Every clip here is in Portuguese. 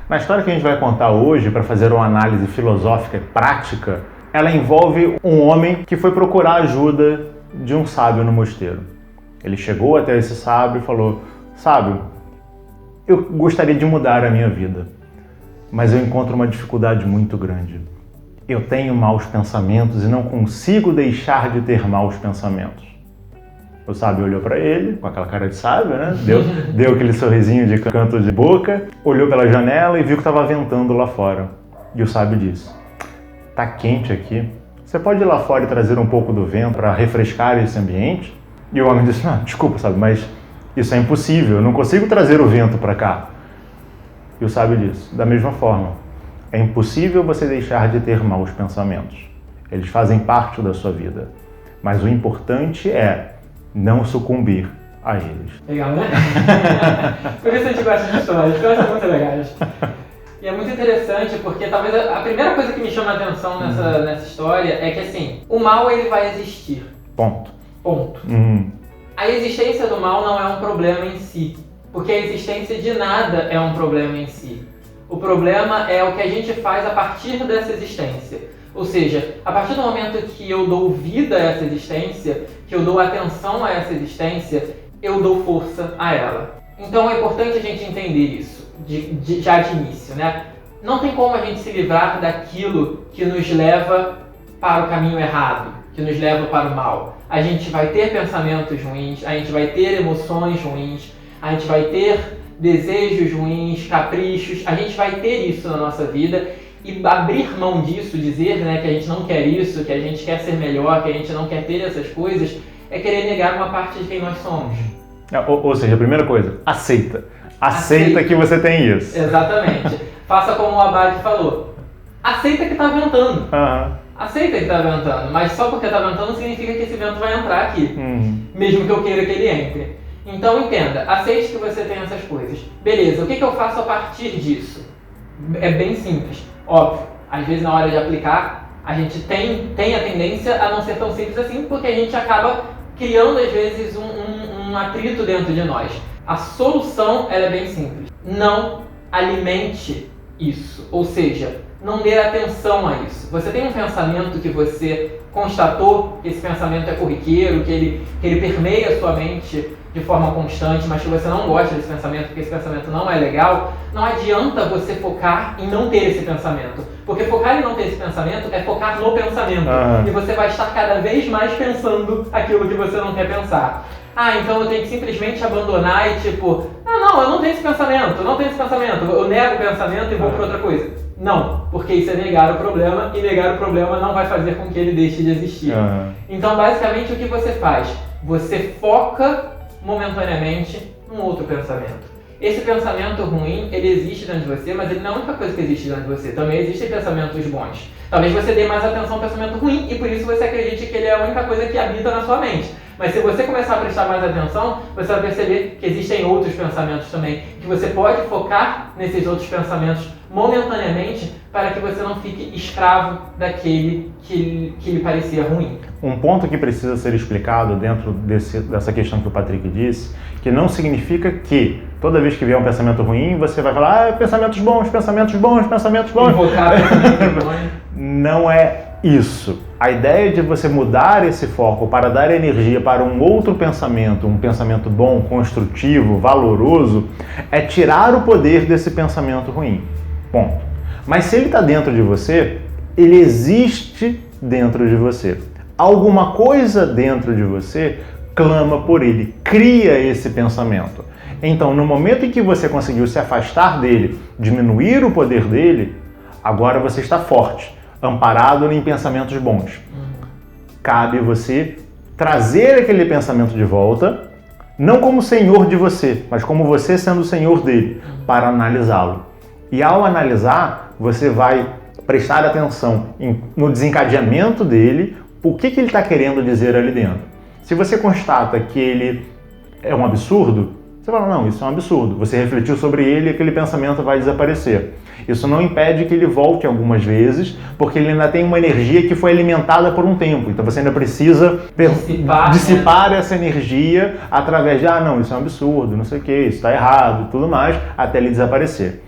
Na história que a gente vai contar hoje, para fazer uma análise filosófica e prática, ela envolve um homem que foi procurar ajuda de um sábio no mosteiro. Ele chegou até esse sábio e falou: sábio, eu gostaria de mudar a minha vida, mas eu encontro uma dificuldade muito grande. Eu tenho maus pensamentos e não consigo deixar de ter maus pensamentos. O sábio olhou para ele, com aquela cara de sábio, né? Deu aquele sorrisinho de canto de boca, olhou pela janela e viu que estava ventando lá fora. E o sábio disse: tá quente aqui, você pode ir lá fora e trazer um pouco do vento para refrescar esse ambiente? E o homem disse: não, desculpa, sábio, mas isso é impossível, eu não consigo trazer o vento para cá. E o sábio disse: da mesma forma, é impossível você deixar de ter maus pensamentos. Eles fazem parte da sua vida. Mas o importante é não sucumbir a eles. Legal, né? Por isso a gente gosta de histórias, histórias são muito legais. E é muito interessante porque talvez a primeira coisa que me chama a atenção nessa história é que assim, o mal ele vai existir. Ponto. A existência do mal não é um problema em si, porque a existência de nada é um problema em si. O problema é o que a gente faz a partir dessa existência. Ou seja, a partir do momento que eu dou vida a essa existência, que eu dou atenção a essa existência, eu dou força a ela. Então é importante a gente entender isso, já de início, né? Não tem como a gente se livrar daquilo que nos leva para o caminho errado, que nos leva para o mal. A gente vai ter pensamentos ruins, a gente vai ter emoções ruins, a gente vai ter desejos ruins, caprichos, a gente vai ter isso na nossa vida. E abrir mão disso, dizer, né, que a gente não quer isso, que a gente quer ser melhor, que a gente não quer ter essas coisas, é querer negar uma parte de quem nós somos. Ou seja, a primeira coisa, aceita. Aceita que você tem isso. Exatamente. Faça como o Abade falou. Aceita que está ventando. Aceita que está ventando, mas só porque está ventando não significa que esse vento vai entrar aqui. Mesmo que eu queira que ele entre. Então entenda, aceite que você tem essas coisas. Beleza, o que eu faço a partir disso? É bem simples. Óbvio, às vezes na hora de aplicar, a gente tem a tendência a não ser tão simples assim, porque a gente acaba criando às vezes um atrito dentro de nós. A solução ela é bem simples. Não alimente isso, ou seja, não dê atenção a isso. Você tem um pensamento que você constatou que esse pensamento é corriqueiro, que ele permeia a sua mente de forma constante, mas que você não gosta desse pensamento, porque esse pensamento não é legal, não adianta você focar em não ter esse pensamento. Porque focar em não ter esse pensamento é focar no pensamento. E você vai estar cada vez mais pensando aquilo que você não quer pensar. Então eu tenho que simplesmente abandonar e tipo, não, eu não tenho esse pensamento, eu nego o pensamento e vou para outra coisa. Não, porque isso é negar o problema e negar o problema não vai fazer com que ele deixe de existir. Então basicamente o que você faz? Você foca momentaneamente num outro pensamento. Esse pensamento ruim, ele existe dentro de você, mas ele não é a única coisa que existe dentro de você. Também existem pensamentos bons. Talvez você dê mais atenção ao pensamento ruim e por isso você acredite que ele é a única coisa que habita na sua mente. Mas se você começar a prestar mais atenção, você vai perceber que existem outros pensamentos também, que você pode focar nesses outros pensamentos momentaneamente para que você não fique escravo daquele que lhe parecia ruim. Um ponto que precisa ser explicado dentro dessa questão que o Patrick disse, que não significa que toda vez que vier um pensamento ruim, você vai falar, pensamentos bons, pensamentos bons, pensamentos bons. Invocar pensamentos bons. Não é isso. A ideia de você mudar esse foco para dar energia para um outro pensamento, um pensamento bom, construtivo, valoroso, é tirar o poder desse pensamento ruim. Ponto. Mas se ele está dentro de você, ele existe dentro de você. Alguma coisa dentro de você clama por ele, cria esse pensamento. Então, no momento em que você conseguiu se afastar dele, diminuir o poder dele, agora você está forte, amparado em pensamentos bons. Cabe você trazer aquele pensamento de volta, não como senhor de você, mas como você sendo o senhor dele, para analisá-lo. E ao analisar, você vai prestar atenção no desencadeamento dele, o que ele está querendo dizer ali dentro. Se você constata que ele é um absurdo, você fala, não, isso é um absurdo. Você refletiu sobre ele e aquele pensamento vai desaparecer. Isso não impede que ele volte algumas vezes, porque ele ainda tem uma energia que foi alimentada por um tempo. Então você ainda precisa dissipar essa energia através de, não, isso é um absurdo, não sei o que, isso está errado e tudo mais, até ele desaparecer.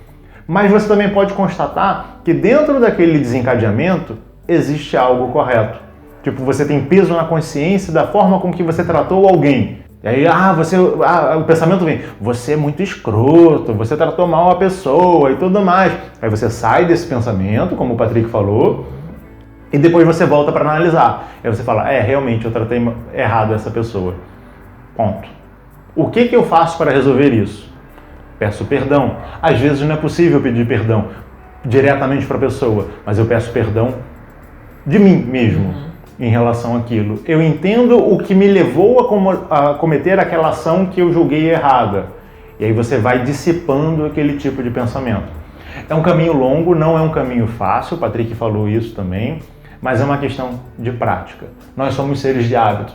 Mas você também pode constatar que dentro daquele desencadeamento existe algo correto. Tipo, você tem peso na consciência da forma com que você tratou alguém. E aí, o pensamento vem, você é muito escroto, você tratou mal a pessoa e tudo mais. Aí você sai desse pensamento, como o Patrick falou, e depois você volta para analisar. Aí você fala, realmente eu tratei errado essa pessoa. Ponto. O que eu faço para resolver isso? Peço perdão. Às vezes não é possível pedir perdão diretamente para a pessoa, mas eu peço perdão de mim mesmo em relação àquilo. Eu entendo o que me levou a cometer aquela ação que eu julguei errada. E aí você vai dissipando aquele tipo de pensamento. É um caminho longo, não é um caminho fácil, o Patrick falou isso também, mas é uma questão de prática. Nós somos seres de hábito.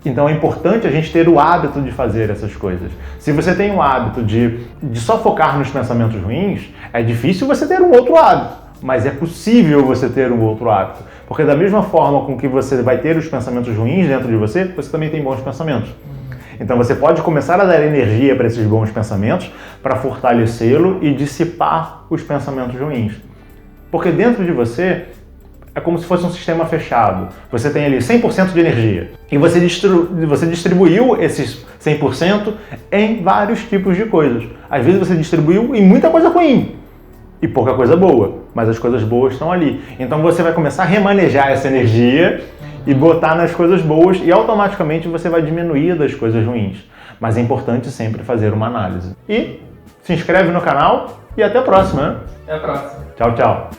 Então é importante a gente ter o hábito de fazer essas coisas. Se você tem o hábito de só focar nos pensamentos ruins, é difícil você ter um outro hábito, mas é possível você ter um outro hábito. Porque da mesma forma com que você vai ter os pensamentos ruins dentro de você, você também tem bons pensamentos. Então você pode começar a dar energia para esses bons pensamentos, para fortalecê-lo e dissipar os pensamentos ruins. Porque dentro de você é como se fosse um sistema fechado. Você tem ali 100% de energia e você distribuiu esses 100% em vários tipos de coisas. Às vezes você distribuiu em muita coisa ruim e pouca coisa boa, mas as coisas boas estão ali. Então você vai começar a remanejar essa energia e botar nas coisas boas e automaticamente você vai diminuir das coisas ruins. Mas é importante sempre fazer uma análise. E se inscreve no canal e até a próxima, né? Até a próxima. Tchau, tchau.